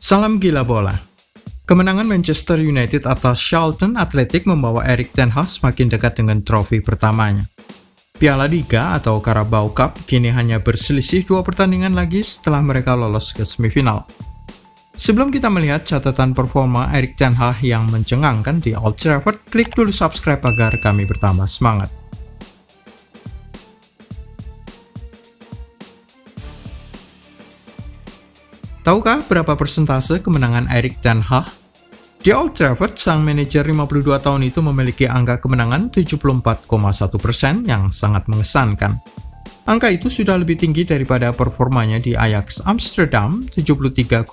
Salam gila bola. Kemenangan Manchester United atas Charlton Athletic membawa Erik ten Hag semakin dekat dengan trofi pertamanya. Piala Liga atau Carabao Cup kini hanya berselisih 2 pertandingan lagi setelah mereka lolos ke semifinal. Sebelum kita melihat catatan performa Erik ten Hag yang mencengangkan di Old Trafford, klik dulu subscribe agar kami bertambah semangat. Tahukah berapa persentase kemenangan Erik ten Hag? Di Old Trafford, sang manajer 52 tahun itu memiliki angka kemenangan 74,1% yang sangat mengesankan. Angka itu sudah lebih tinggi daripada performanya di Ajax Amsterdam 73,5%.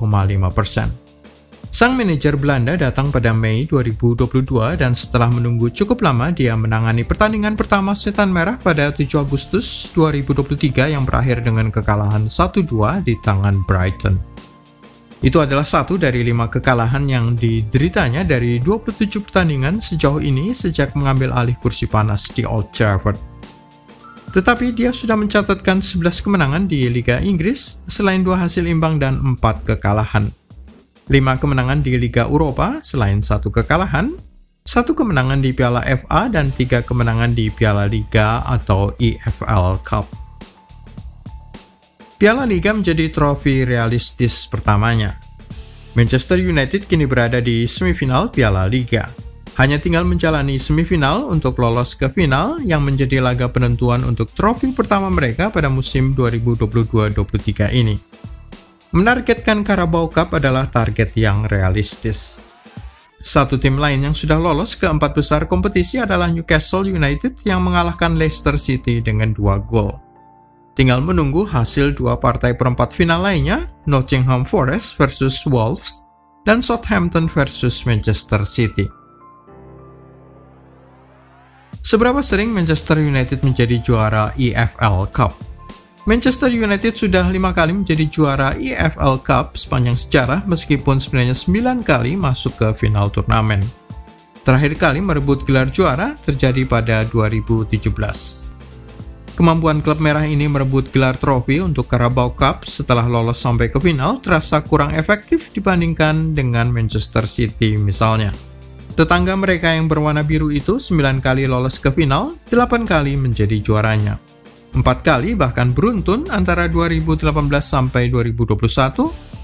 Sang manajer Belanda datang pada Mei 2022 dan setelah menunggu cukup lama dia menangani pertandingan pertama Setan Merah pada 7 Agustus 2023 yang berakhir dengan kekalahan 1-2 di tangan Brighton. Itu adalah satu dari 5 kekalahan yang dideritanya dari 27 pertandingan sejauh ini sejak mengambil alih kursi panas di Old Trafford. Tetapi dia sudah mencatatkan 11 kemenangan di Liga Inggris selain 2 hasil imbang dan 4 kekalahan. 5 kemenangan di Liga Eropa selain 1 kekalahan, 1 kemenangan di Piala FA dan 3 kemenangan di Piala Liga atau EFL Cup. Piala Liga menjadi trofi realistis pertamanya. Manchester United kini berada di semifinal Piala Liga. Hanya tinggal menjalani semifinal untuk lolos ke final yang menjadi laga penentuan untuk trofi pertama mereka pada musim 2022-23 ini. Menargetkan Carabao Cup adalah target yang realistis. Satu tim lain yang sudah lolos ke 4 besar kompetisi adalah Newcastle United yang mengalahkan Leicester City dengan 2 gol. Tinggal menunggu hasil 2 partai perempat final lainnya, Nottingham Forest versus Wolves dan Southampton versus Manchester City. Seberapa sering Manchester United menjadi juara EFL Cup? Manchester United sudah 5 kali menjadi juara EFL Cup sepanjang sejarah meskipun sebenarnya 9 kali masuk ke final turnamen. Terakhir kali merebut gelar juara terjadi pada 2017. Kemampuan klub merah ini merebut gelar trofi untuk Carabao Cup setelah lolos sampai ke final terasa kurang efektif dibandingkan dengan Manchester City misalnya. Tetangga mereka yang berwarna biru itu 9 kali lolos ke final, 8 kali menjadi juaranya. 4 kali bahkan beruntun antara 2018 sampai 2021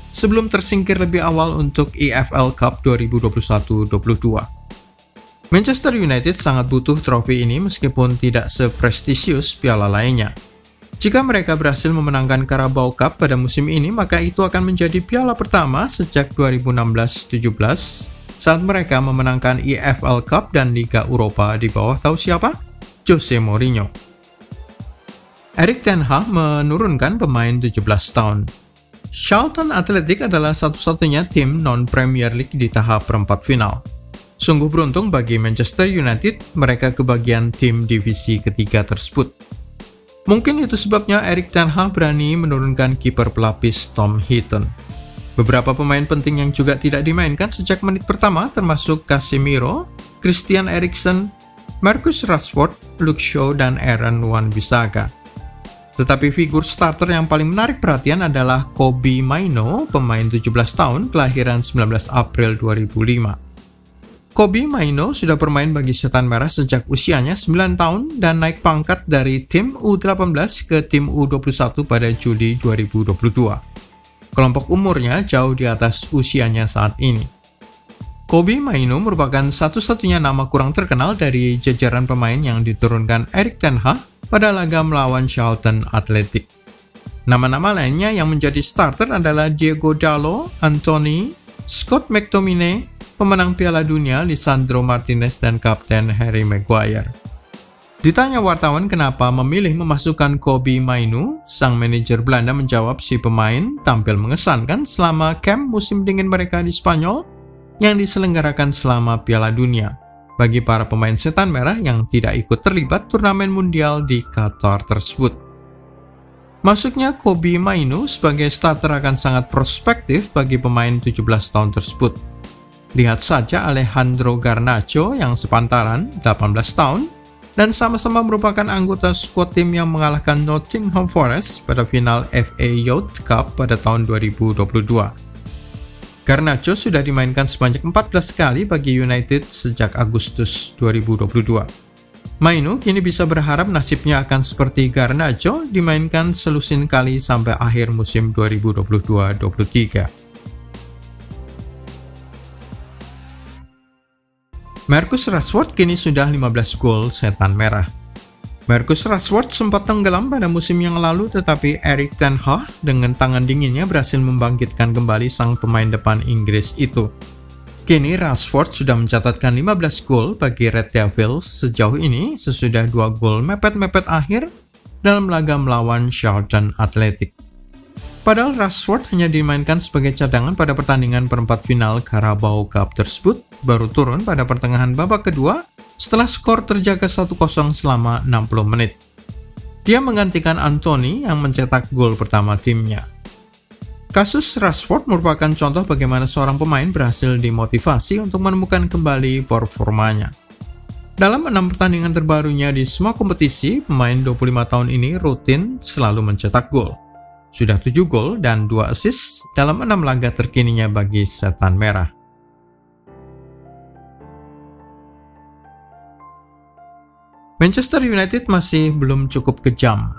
sebelum tersingkir lebih awal untuk EFL Cup 2021-22. Manchester United sangat butuh trofi ini meskipun tidak seprestisius piala lainnya. Jika mereka berhasil memenangkan Carabao Cup pada musim ini, maka itu akan menjadi piala pertama sejak 2016-17 saat mereka memenangkan EFL Cup dan Liga Eropa di bawah tahu siapa? Jose Mourinho. Erik ten Hag menurunkan pemain 17 tahun. Charlton Athletic adalah satu-satunya tim non-Premier League di tahap perempat final. Sungguh beruntung bagi Manchester United, mereka kebagian tim divisi ketiga tersebut. Mungkin itu sebabnya Erik ten Hag berani menurunkan kiper pelapis Tom Heaton. Beberapa pemain penting yang juga tidak dimainkan sejak menit pertama termasuk Casemiro, Christian Eriksen, Marcus Rashford, Luke Shaw, dan Aaron Wan-Bissaka. Tetapi figur starter yang paling menarik perhatian adalah Kobbie Mainoo, pemain 17 tahun, kelahiran 19 April 2005. Kobbie Mainoo sudah bermain bagi Setan Merah sejak usianya 9 tahun dan naik pangkat dari tim U18 ke tim U21 pada Juli 2022. Kelompok umurnya jauh di atas usianya saat ini. Kobbie Mainoo merupakan satu-satunya nama kurang terkenal dari jajaran pemain yang diturunkan Erik ten Hag pada laga melawan Charlton Athletic. Nama-nama lainnya yang menjadi starter adalah Diego Dalot, Anthony, Scott McTominay, pemenang Piala Dunia Lisandro Martinez, dan Kapten Harry Maguire. Ditanya wartawan kenapa memilih memasukkan Kobbie Mainoo, sang manajer Belanda menjawab si pemain tampil mengesankan selama camp musim dingin mereka di Spanyol yang diselenggarakan selama Piala Dunia bagi para pemain Setan Merah yang tidak ikut terlibat turnamen mundial di Qatar tersebut. Masuknya Kobbie Mainoo sebagai starter akan sangat prospektif bagi pemain 17 tahun tersebut. Lihat saja Alejandro Garnacho yang sepantaran 18 tahun dan sama-sama merupakan anggota skuad tim yang mengalahkan Nottingham Forest pada final FA Youth Cup pada tahun 2022. Garnacho sudah dimainkan sebanyak 14 kali bagi United sejak Agustus 2022. Mainu kini bisa berharap nasibnya akan seperti Garnacho, dimainkan selusin kali sampai akhir musim 2022-23. Marcus Rashford kini sudah 15 gol setan merah. Marcus Rashford sempat tenggelam pada musim yang lalu, tetapi Erik ten Hag dengan tangan dinginnya berhasil membangkitkan kembali sang pemain depan Inggris itu. Kini Rashford sudah mencatatkan 15 gol bagi Red Devils sejauh ini, sesudah 2 gol mepet-mepet akhir dalam laga melawan Charlton Athletic. Padahal Rashford hanya dimainkan sebagai cadangan pada pertandingan perempat final Carabao Cup tersebut, baru turun pada pertengahan babak kedua setelah skor terjaga 1-0 selama 60 menit. Dia menggantikan Anthony yang mencetak gol pertama timnya. Kasus Rashford merupakan contoh bagaimana seorang pemain berhasil dimotivasi untuk menemukan kembali performanya. Dalam 6 pertandingan terbarunya di semua kompetisi, pemain 25 tahun ini rutin selalu mencetak gol. Sudah 7 gol dan 2 assist dalam 6 laga terkininya bagi setan merah. Manchester United masih belum cukup kejam.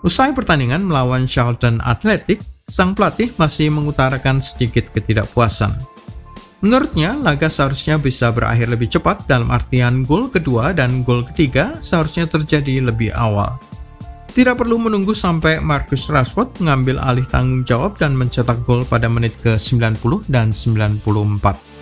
Usai pertandingan melawan Charlton Athletic, sang pelatih masih mengutarakan sedikit ketidakpuasan. Menurutnya, laga seharusnya bisa berakhir lebih cepat, dalam artian gol kedua dan gol ketiga seharusnya terjadi lebih awal. Tidak perlu menunggu sampai Marcus Rashford mengambil alih tanggung jawab dan mencetak gol pada menit ke-90 dan 94.